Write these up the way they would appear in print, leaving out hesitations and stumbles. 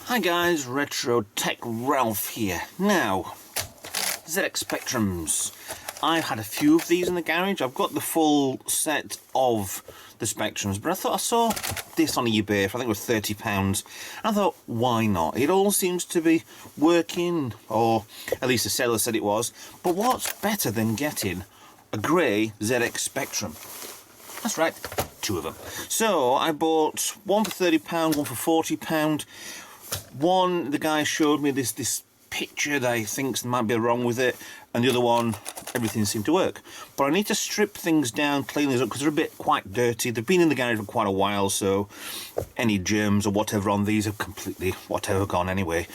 Hi guys, Retro Tech Ralph here. Now, ZX Spectrums. I've had a few of these in the garage. I've got the full set of the Spectrums, but I thought I saw this on eBay for I think it was £30. I thought, why not? It all seems to be working, or at least the seller said it was. But what's better than getting a grey ZX Spectrum? That's right, two of them. So I bought one for £30, one for £40. One, the guy showed me this picture that he thinks there might be wrong with it, and the other one, everything seemed to work. But I need to strip things down, clean these up, because they're a bit quite dirty. They've been in the garage for quite a while, so any germs or whatever on these have completely, whatever, gone anyway.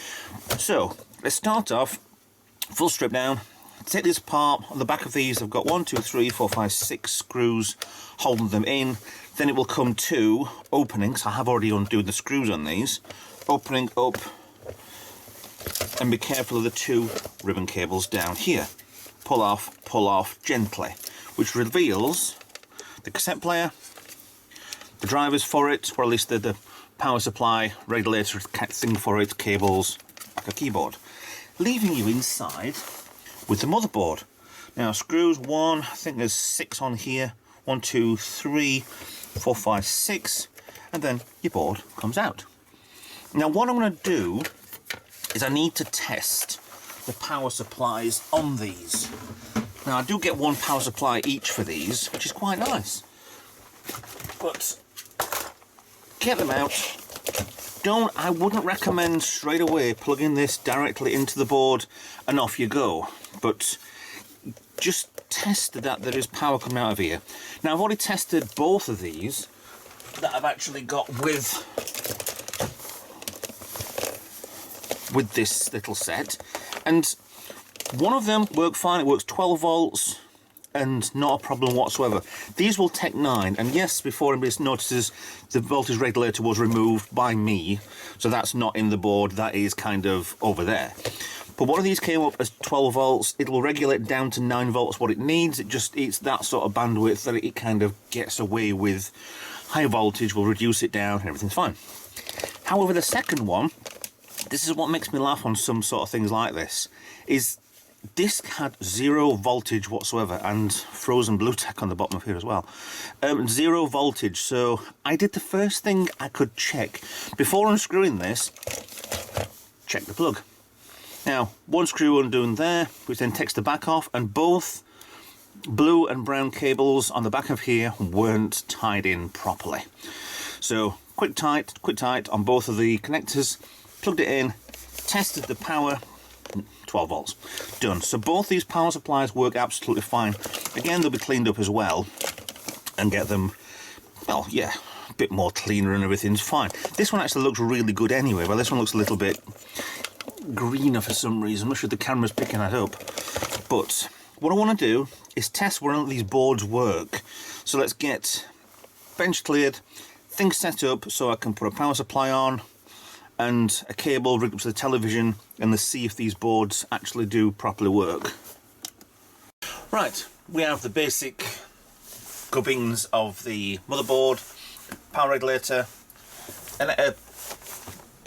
So, let's start off, full strip down. Take this apart. On the back of these, I've got 1, 2, 3, 4, 5, 6 screws holding them in. Then it will come to openings. I have already undone the screws on these. Opening up, and be careful of the two ribbon cables down here. Pull off gently, which reveals the cassette player, the drivers for it, or at least the power supply, regulator thing for it, cables, like a keyboard, leaving you inside with the motherboard. Now screws, one, I think there's 6 on here, 1, 2, 3, 4, 5, 6, and then your board comes out. Now what I'm going to do is I need to test the power supplies on these. Now I do get one power supply each for these, which is quite nice. But get them out. I wouldn't recommend straight away plugging this directly into the board and off you go. But just test that there is power coming out of here. Now I've already tested both of these that I've actually got with this little set, and one of them worked fine. It works 12 volts and not a problem whatsoever. These will take 9, and yes, before anybody notices, the voltage regulator was removed by me, so that's not in the board, that is kind of over there. But one of these came up as 12 volts. It will regulate down to 9 volts what it needs. It's that sort of bandwidth that it kind of gets away with. High voltage will reduce it down and everything's fine. However, the second one, this is what makes me laugh on some sort of things like this, is this had 0 voltage whatsoever, and frozen blue tack on the bottom of here as well. 0 voltage, so I did the first thing I could check. Before unscrewing this, check the plug. Now, one screw undone there, which then takes the back off, and both blue and brown cables on the back of here weren't tied in properly. So, quick tight on both of the connectors. Plugged it in, tested the power, 12 volts, done. So both these power supplies work absolutely fine. Again, they'll be cleaned up as well and get them, well, yeah, a bit more cleaner and everything's fine. This one actually looks really good anyway, but this one looks a little bit greener for some reason. I'm not sure the camera's picking that up. But what I want to do is test whether these boards work. So let's get bench cleared, things set up so I can put a power supply on, and a cable rigged up to the television, and let's see if these boards actually do properly work. Right, we have the basic gubbins of the motherboard, power regulator, and a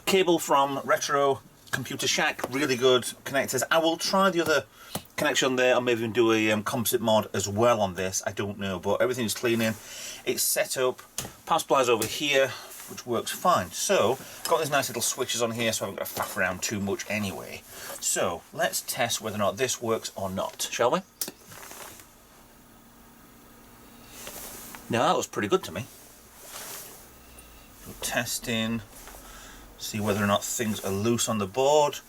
cable from Retro Computer Shack, really good connectors. I will try the other connection there, or maybe even do a composite mod as well on this, I don't know, but everything's clean in. It's set up, power supply's over here, which works fine. So, got these nice little switches on here, so I haven't got to faff around too much anyway. So, let's test whether or not this works or not, shall we? Now, that was pretty good to me. So, testing, see whether or not things are loose on the board.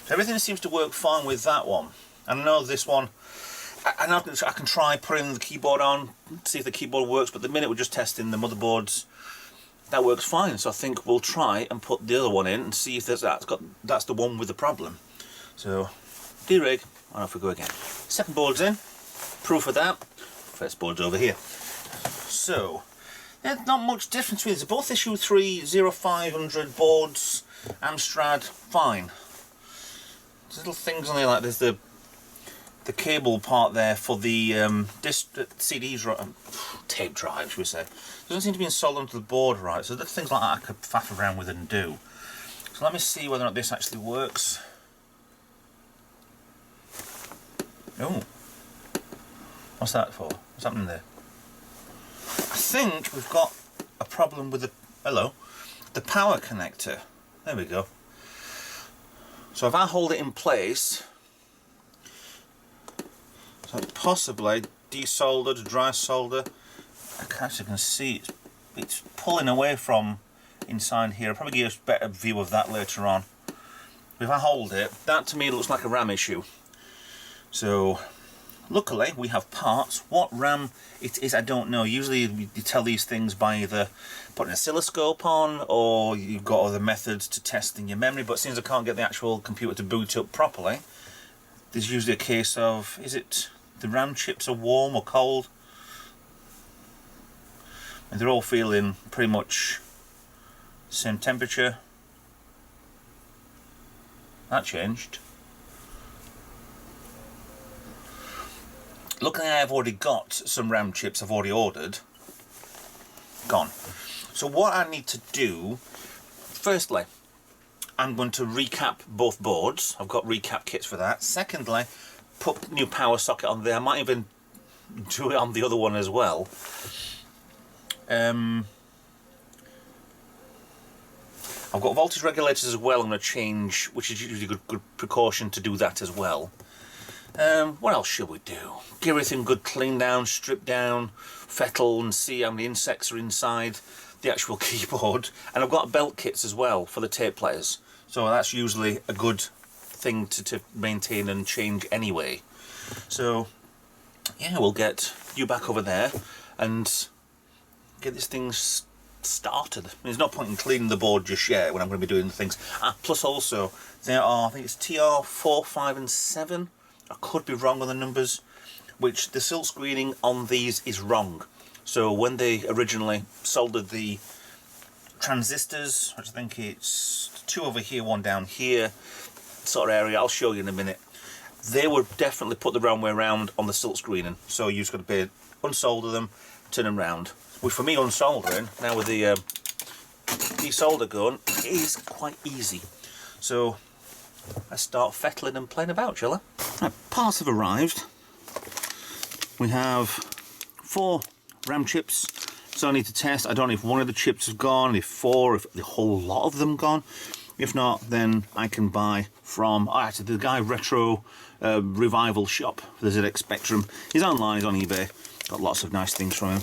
So everything seems to work fine with that one. And I know this one, I can try putting the keyboard on, see if the keyboard works, but the minute we're just testing the motherboards, that works fine. So I think we'll try and put the other one in and see if that's the one with the problem. So, derig, and off we go again. Second board's in. proof of that, first board's over here. So, there's not much difference between these. They're both issue 3 0500 boards, Amstrad, fine. There's little things on there, like there's the cable part there for the CDs, tape drive, should we say. Doesn't seem to be installed onto the board right, so there's things like that I could faff around with and do. So let me see whether or not this actually works. Oh, what's that for? What's happening there? I think we've got a problem with the power connector. There we go. So if I hold it in place, so possibly desoldered, dry solder. I actually can see it's pulling away from inside here. I'll probably give you a better view of that later on. But if I hold it, that to me looks like a RAM issue. So luckily we have parts. What RAM it is I don't know. Usually you tell these things by either putting an oscilloscope on, or you've got other methods to testing your memory, but since I can't get the actual computer to boot up properly, there's usually a case of, is it the RAM chips are warm or cold? And they're all feeling pretty much the same temperature. That changed. Luckily I've already got some RAM chips I've already ordered. Gone. So what I need to do, firstly, I'm going to recap both boards. I've got recap kits for that. Secondly, put new power socket on there. I might even do it on the other one as well. I've got voltage regulators as well. I'm going to change, which is usually a good precaution to do that as well. What else should we do? Get everything good, clean down, strip down, fettle and see how many insects are inside the actual keyboard. And I've got belt kits as well for the tape players. So that's usually a good thing to maintain and change anyway. So yeah, we'll get you back over there and get this thing started. There's no point in cleaning the board just yet when I'm going to be doing things. Plus also, there are, I think it's TR 4, 5 and 7. I could be wrong on the numbers, which the silk screening on these is wrong. So when they originally soldered the transistors, which I think it's 2 over here, 1 down here, sort of area, I'll show you in a minute, they would definitely put the wrong way around on the silk screening. So you just got to unsolder them, turn them round. Which for me, unsoldering, now with the desolder gun, is quite easy. So let's start fettling and playing about, shall I? Right, parts have arrived. We have 4 RAM chips, so I need to test. I don't know if one of the chips has gone, if 4, if the whole lot of them gone. If not, then I can buy from actually the guy Retro Revival Shop for the ZX Spectrum. He's online, he's on eBay. Got lots of nice things from him.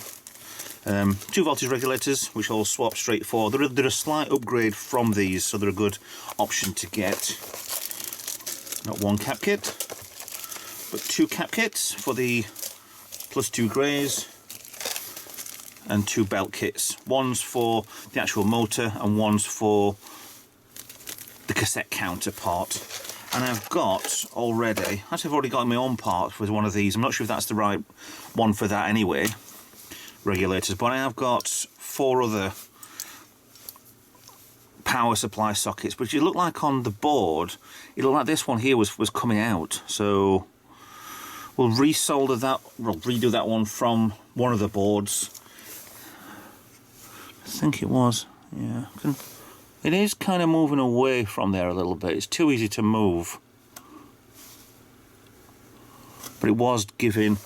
2 voltage regulators, which I'll swap straight for. They're a slight upgrade from these, so they're a good option to get. Not 1 cap kit, but 2 cap kits for the +2 greys, and 2 belt kits. One's for the actual motor and one's for the cassette counterpart. And I've got already, actually I've already got my own part with one of these. I'm not sure if that's the right one for that anyway, regulators, but I have got 4 other power supply sockets, which it looked like on the board, it looked like this one here was coming out. So we'll resolder that, we'll redo that one from one of the boards. I think it was, yeah. It is kind of moving away from there a little bit. It's too easy to move. But it was giving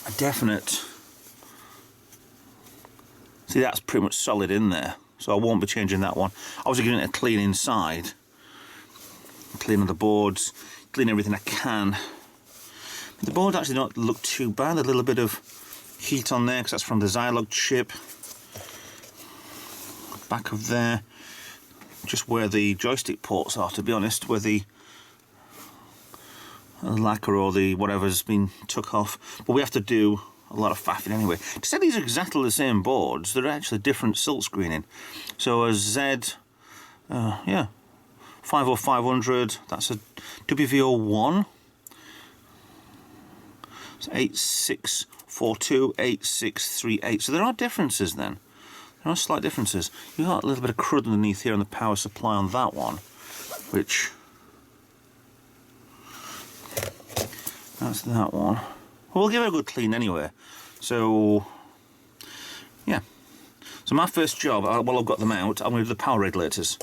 a definite... See, that's pretty much solid in there. So I won't be changing that one. I was giving it a clean inside. Cleaning the boards, clean everything I can. But the board actually don't look too bad. A little bit of heat on there because that's from the Zilog chip. Back of there, just where the joystick ports are, to be honest, where the lacquer or the whatever's been took off. But we have to do a lot of faffing anyway. To say these are exactly the same boards, they're actually different silk screening. So a Z, yeah, 50500, that's a WVO1. So 8642, 8638. So there are differences then. There are slight differences. You've got a little bit of crud underneath here on the power supply on that one, which... That's that one. Well, we'll give it a good clean anyway. So, yeah. So my first job, while I've got them out, I'm going to do the power regulators.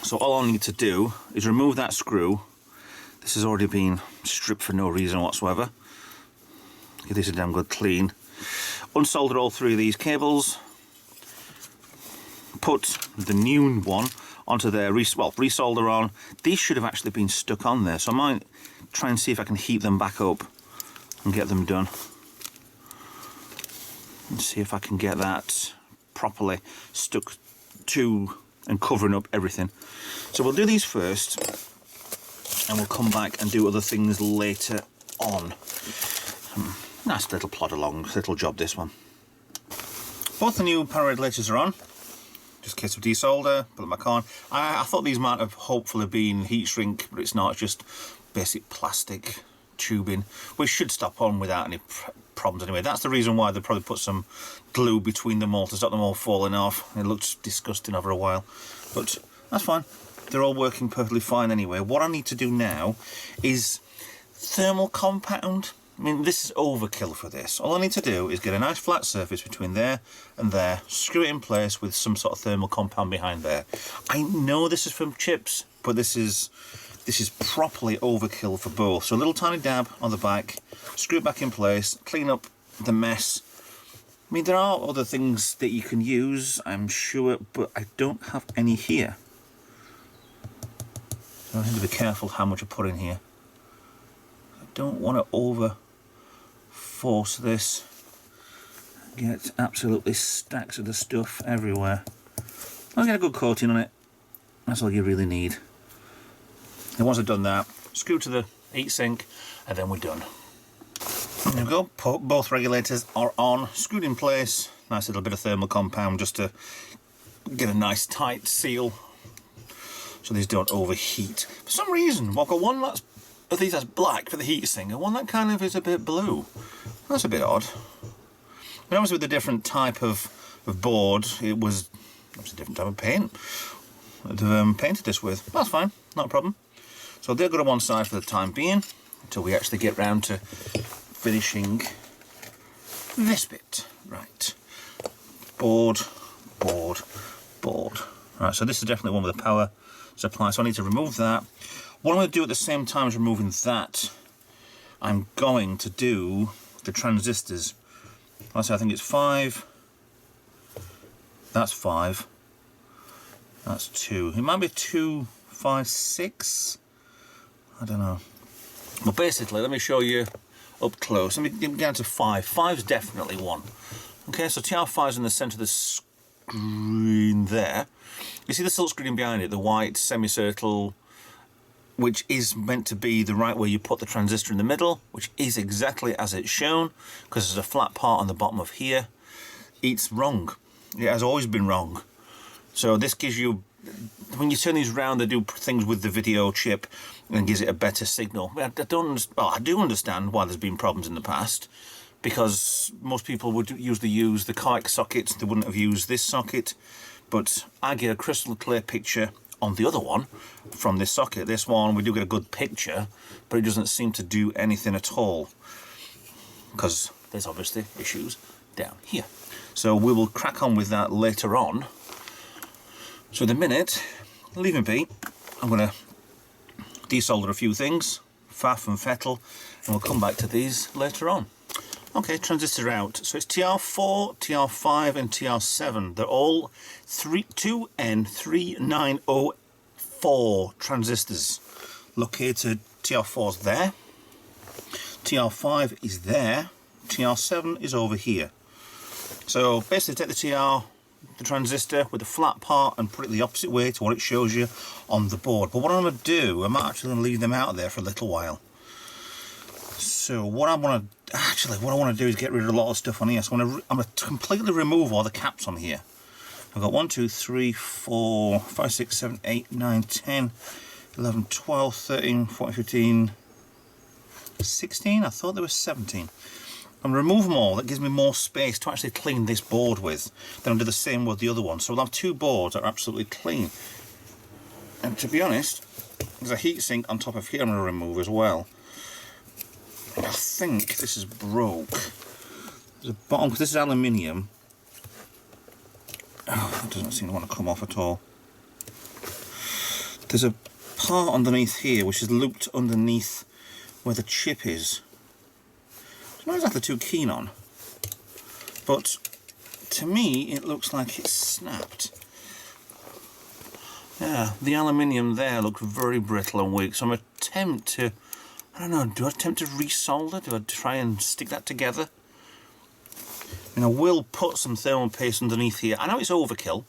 So all I'll need to do is remove that screw. This has already been stripped for no reason whatsoever. Give this a damn good clean. Unsolder all three of these cables. Put the new one onto there, resolder on. These should have actually been stuck on there, so I might try and see if I can heat them back up and get them done. And see if I can get that properly stuck to and covering up everything. So we'll do these first, and we'll come back and do other things later on. Nice little plod along, little job this one. Both the new power regulators are on. Just a case of desolder, put them back on. I thought these might have hopefully been heat shrink, but it's not. It's just basic plastic tubing, which should stop on without any problems anyway. That's the reason why they probably put some glue between them all to stop them all falling off. It looks disgusting over a while, but that's fine. They're all working perfectly fine anyway. What I need to do now is thermal compound. I mean, this is overkill for this. All I need to do is get a nice flat surface between there and there, screw it in place with some sort of thermal compound behind there. I know this is from chips, but this is properly overkill for both. So a little tiny dab on the back, screw it back in place, clean up the mess. I mean, there are other things that you can use, I'm sure, but I don't have any here. So I need to be careful how much I put in here. I don't want to over force this. Get absolutely stacks of the stuff everywhere. I'll get a good coating on it. That's all you really need. And once I've done that, screw to the heatsink, and then we're done. There we go. Both regulators are on, screwed in place. Nice little bit of thermal compound just to get a nice tight seal, so these don't overheat. For some reason, I've got one of these that's black for the heatsink, and one that kind of is a bit blue. That's a bit odd. But obviously with the different type of board, it was a different type of paint they've painted this with. That's fine, not a problem. So they'll go to one side for the time being, until we actually get round to finishing this bit. Right. Board, board, board. Right, so this is definitely one with a power supply, so I need to remove that. What I'm going to do at the same time as removing that, I'm going to do the transistors. I think it's 5. That's 5. That's 2. It might be 2, 5, 6. I don't know. But basically, let me show you up close. Let me get down to 5. 5's definitely 1. Okay, so TR5 is in the centre of the screen there. You see the silk screen behind it, the white semicircle, which is meant to be the right way you put the transistor in the middle, which is exactly as it's shown, because there's a flat part on the bottom of here. It's wrong. It has always been wrong. So this gives you, when you turn these round, they do things with the video chip and gives it a better signal. I do understand why there's been problems in the past, because most people would use the coax socket, they wouldn't have used this socket, but I get a crystal clear picture on the other one from this socket. This one, we do get a good picture, but it doesn't seem to do anything at all, because there's obviously issues down here. So we will crack on with that later on. So in a minute, leave me be. I'm going to desolder a few things, faff and fettle, and we'll come back to these later on. Okay, transistor out. So it's TR4, TR5 and TR7. They're all 2N3904 transistors. Located, TR4's there, TR5 is there, TR7 is over here. So basically take the transistor with the flat part and put it the opposite way to what it shows you on the board. But what I'm going to do, I'm actually going to leave them out there for a little while. So what I want to do is get rid of a lot of stuff on here. So I'm going to completely remove all the caps on here. I've got 1, 2, 3, 4, 5, 6, 7, 8, 9, 10, 11, 12, 13, 14, 15, 16? I thought there was 17. And remove them all, that gives me more space to actually clean this board with. Then I'll do the same with the other one. So we'll have 2 boards that are absolutely clean. And to be honest, there's a heatsink on top of here I'm going to remove as well. I think this is broke. There's a bottom, because this is aluminium. Oh, that doesn't seem to want to come off at all. There's a part underneath here which is looped underneath where the chip is. I'm not exactly too keen on, but to me it looks like it's snapped. Yeah, the aluminium there looks very brittle and weak, so I'm going to attempt to, I don't know, do I attempt to resolder? Do I try and stick that together? I mean, I will put some thermal paste underneath here. I know it's overkill,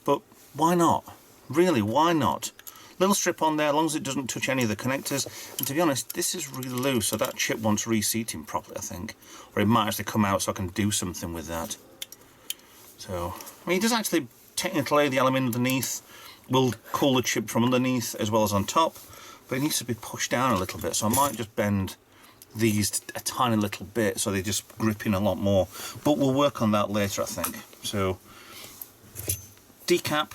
but why not? Really, why not? Little strip on there, as long as it doesn't touch any of the connectors. And to be honest, this is really loose, so that chip wants reseating properly, I think. Or it might actually come out so I can do something with that. So, I mean, it does actually, technically, the aluminium underneath will cool the chip from underneath as well as on top, but it needs to be pushed down a little bit, so I might just bend these a tiny little bit so they just grip in a lot more. But we'll work on that later, I think. So, decap,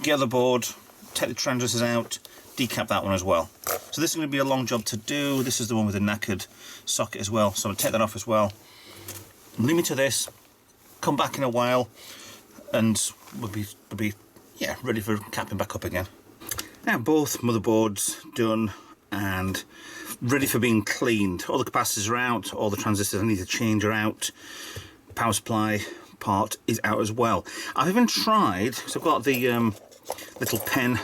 get the board, take the transistors out, decap that one as well. So this is going to be a long job to do. This is the one with the knackered socket as well, so I'm going to take that off as well. Leave me to this, come back in a while, and we'll be yeah, ready for capping back up again. Now both motherboards done and ready for being cleaned. All the capacitors are out, all the transistors I need to change are out, power supply part is out as well. I've even tried, so I've got the little pen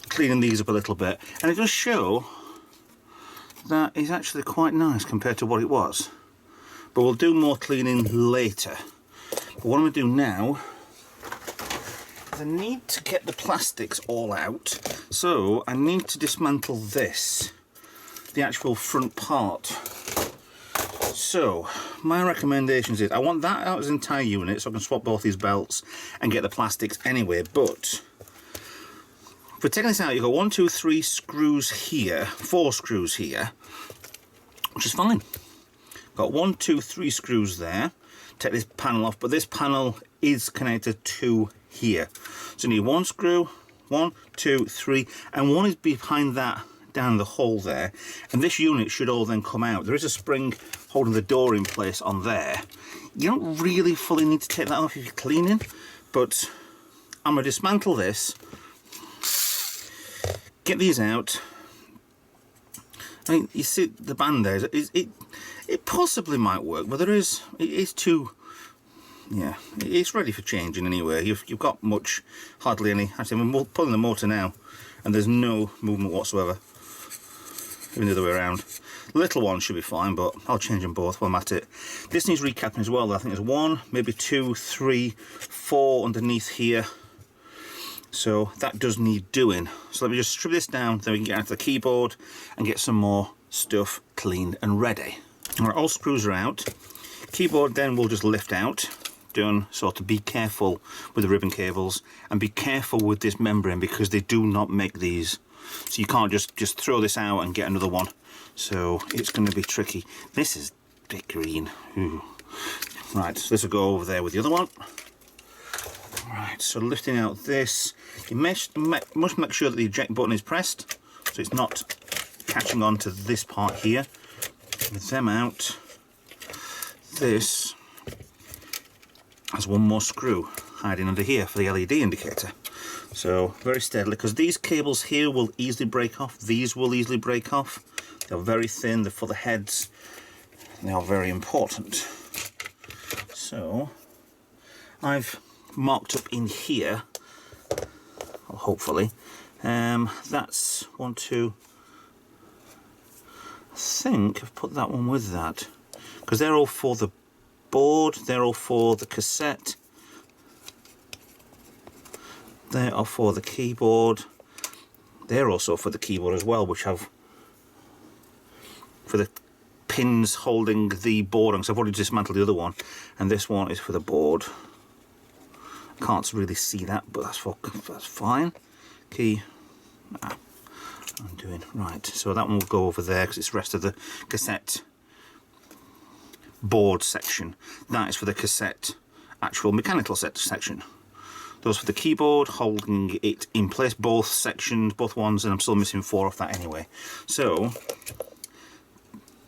cleaning these up a little bit, and it does show that is actually quite nice compared to what it was, but we'll do more cleaning later. But what I'm going to do now is I need to get the plastics all out, so I need to dismantle this, the actual front part. So my recommendations is I want that out as an entire unit so I can swap both these belts and get the plastics anyway, but for taking this out you've got 1, 2, 3 screws here, 4 screws here, which is fine. Got 1, 2, 3 screws there. Take this panel off, but this panel is connected to here. So you need 1 screw, 1, 2, 3, and 1 is behind that down the hole there, and this unit should all then come out. There is a spring holding the door in place on there. You don't really fully need to take that off if you're cleaning, but I'm going to dismantle this, get these out. I mean, you see the band there, it possibly might work, but it is too, yeah, it's ready for changing anyway. You've got hardly any, actually I'm pulling the motor now and there's no movement whatsoever, even the other way around. The little one should be fine, but I'll change them both while I'm at it. This needs recapping as well. I think there's 1, maybe 2, 3, 4 underneath here. So that does need doing. So let me just strip this down, then we can get onto the keyboard and get some more stuff cleaned and ready. Alright, all screws are out. Keyboard then we'll just lift out. Done. So to be careful with the ribbon cables and be careful with this membrane because they do not make these. So you can't just throw this out and get another one. So it's going to be tricky. This is a bit green. Ooh. Right, so this will go over there with the other one. Right, so lifting out this, you must make sure that the eject button is pressed so it's not catching on to this part here. With them out, this has 1 more screw hiding under here for the LED indicator. So very steadily, because these cables here will easily break off, these will easily break off. They're very thin, they're for the heads, and they are very important. So I've marked up in here, well, hopefully, that's 1, 2, I think I've put that one with that, because they're all for the board, they're all for the cassette, they are for the keyboard, they're also for the keyboard as well, which have for the pins holding the board on, so I've already dismantled the other one, and this one is for the board. Can't really see that, but that's fine. Key, doing? Right, so that one will go over there because it's the rest of the cassette board section. That is for the cassette actual mechanical section. Those for the keyboard, holding it in place, both sections, both ones, and I'm still missing 4 off that anyway. So,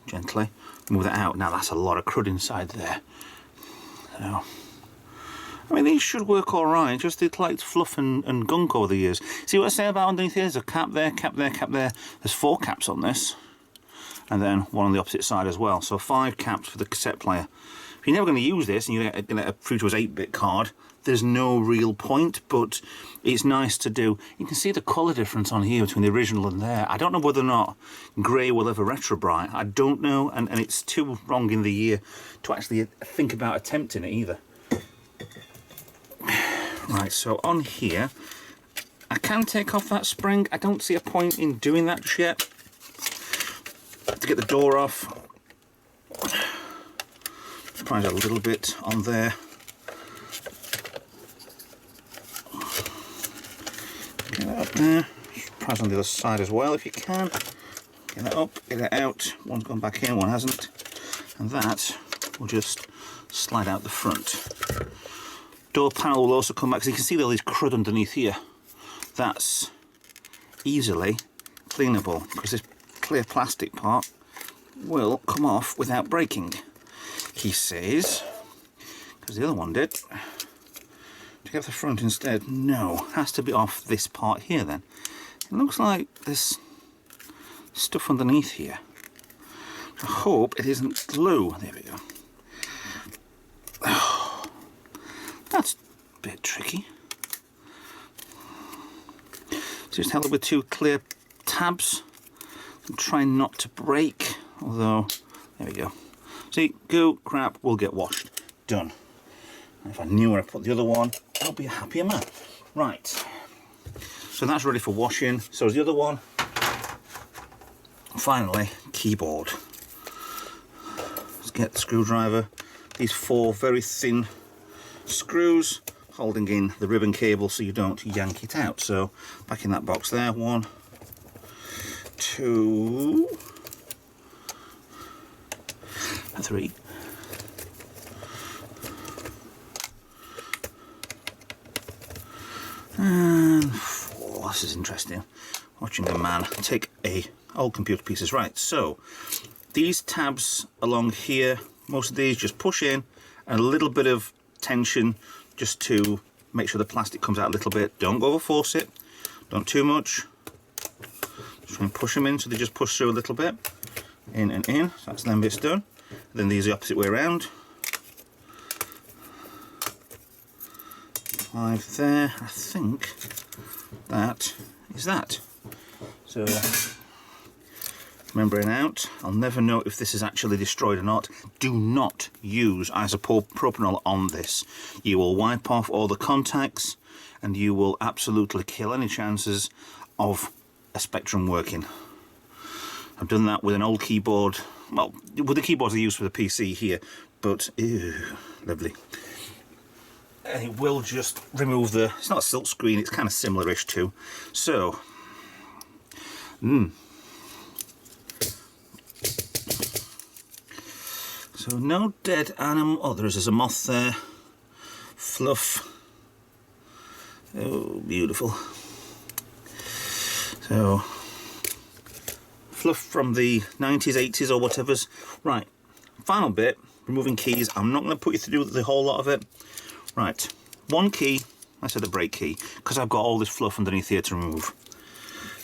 gently move that out. Now that's a lot of crud inside there. So, I mean, these should work alright, just they collect fluff and gunk over the years. See what I say about underneath here? There's a cap there, cap there, cap there. There's 4 caps on this, and then one on the opposite side as well. So 5 caps for the cassette player. If you're never going to use this and you're going to get a Fruito's 8-bit card, there's no real point, but it's nice to do. You can see the colour difference on here between the original and there. I don't know whether or not grey will ever retro bright. I don't know, and it's too wrong in the year to actually think about attempting it either. Right, so on here, I can take off that spring. I don't see a point in doing that just yet. To get the door off, prise a little bit on there. Get that up there. Prise on the other side as well if you can. Get that up, get it out. One's gone back in, one hasn't. And that will just slide out the front. Door panel will also come back, because you can see all these crud underneath here. That's easily cleanable, because this clear plastic part will come off without breaking. He says, because the other one did. To get the front instead, no, has to be off this part here then. It looks like there's stuff underneath here. I hope it isn't glue. There we go. Oh, that's a bit tricky. Just held it with 2 clear tabs and try not to break, although, there we go. See, goo, crap, will get washed. Done. And if I knew where I put the other one, I'll be a happier man. Right. So that's ready for washing. So is the other one. Finally, keyboard. Let's get the screwdriver. These 4 very thin screws holding in the ribbon cable so you don't yank it out. So back in that box there. 1, 2, 3. And 4. This is interesting. Watching a man take a old computer pieces. Right, so these tabs along here, most of these just push in, and a little bit of tension just to make sure the plastic comes out a little bit. Don't go over force it, don't too much. Just try and push them in so they just push through a little bit. In and in, so that's them bits done. Then these are the opposite way around. 5 there, I think that is that. So, remembering out, I'll never know if this is actually destroyed or not. Do not use isopropanol on this. You will wipe off all the contacts and you will absolutely kill any chances of a Spectrum working. I've done that with an old keyboard, well, with the keyboards I use for the PC here, but ew, lovely. And it will just remove the, it's not a silk screen, it's kind of similar-ish too. So, so no dead animal. Oh, there's a moth there. Fluff. Oh, beautiful. So, fluff from the 90s, 80s or whatever's. Right, final bit, removing keys. I'm not going to put you through the whole lot of it. Right, one key, I said the brake key, because I've got all this fluff underneath here to remove.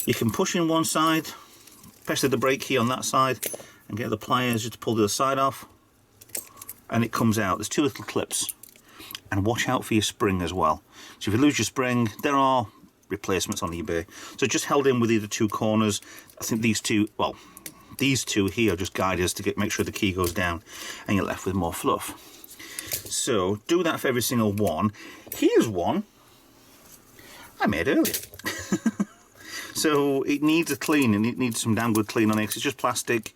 You can push in one side, especially the brake key on that side, and get the pliers just to pull the other side off, and it comes out. There's 2 little clips, and watch out for your spring as well. So if you lose your spring, there are replacements on eBay. So just held in with either 2 corners. I think these 2, well, these 2 here are just guiders to make sure the key goes down, and you're left with more fluff. So do that for every single one. Here's one I made earlier. So it needs a clean, and it needs some damn good clean on it because it's just plastic.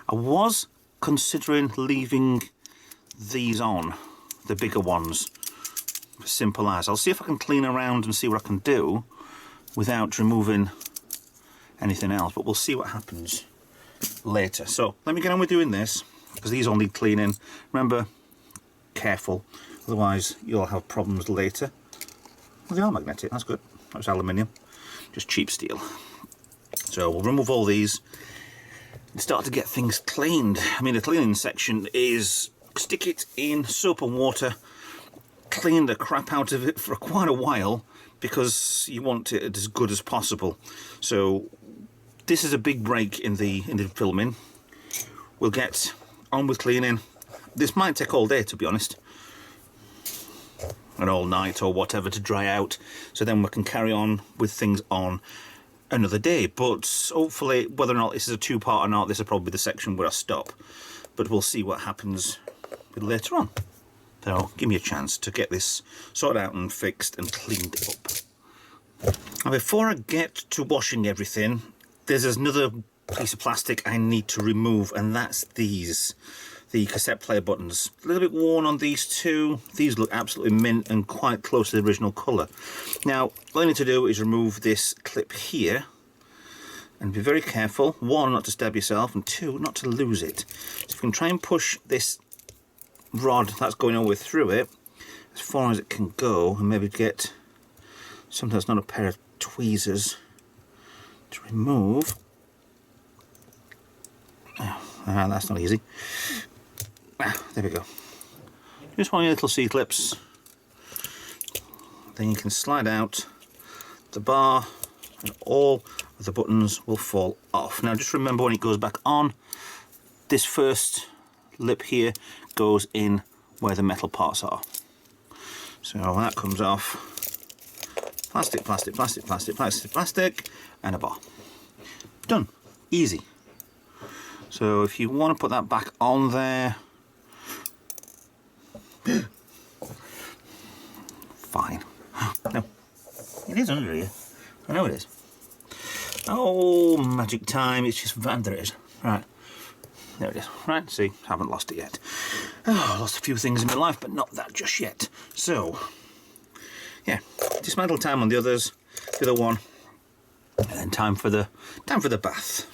I was considering leaving these on, the bigger ones, simple as. I'll see if I can clean around and see what I can do without removing anything else, but we'll see what happens later. So let me get on with doing this, because these all need cleaning. Remember, careful, otherwise you'll have problems later. Well, they are magnetic, that's good. That's aluminium, just cheap steel. So we'll remove all these and start to get things cleaned. I mean, the cleaning section is stick it in soap and water, clean the crap out of it for quite a while, because you want it as good as possible. So this is a big break in the filming. We'll get on with cleaning. This might take all day, to be honest, and all night or whatever to dry out, so then we can carry on with things on another day. But hopefully, whether or not this is a two-part or not, this will probably be the section where I stop, but we'll see what happens later on. So give me a chance to get this sorted out and fixed and cleaned up. Now, before I get to washing everything, there's another piece of plastic I need to remove, and that's these, the cassette player buttons. A little bit worn on these two. These look absolutely mint and quite close to the original colour. Now, all I need to do is remove this clip here, and be very careful, one, not to stab yourself, and two, not to lose it. So if you can try and push this rod that's going all the way through it as far as it can go, and maybe get something that's not a pair of tweezers to remove. That's not easy. There we go. Just one of your little C-clips. Then you can slide out the bar and all of the buttons will fall off. Now just remember, when it goes back on, this first lip here goes in where the metal parts are. So when that comes off, plastic, plastic, plastic, plastic, plastic, plastic, and a bar. Done. Easy. So if you want to put that back on there, fine. No, it is under here. I know it is. Oh, magic time. It's just, there it is. Right. There it is. Right, see, haven't lost it yet. Oh, lost a few things in my life, but not that just yet. So, yeah, dismantle time on the others, the other one, and then time for the bath.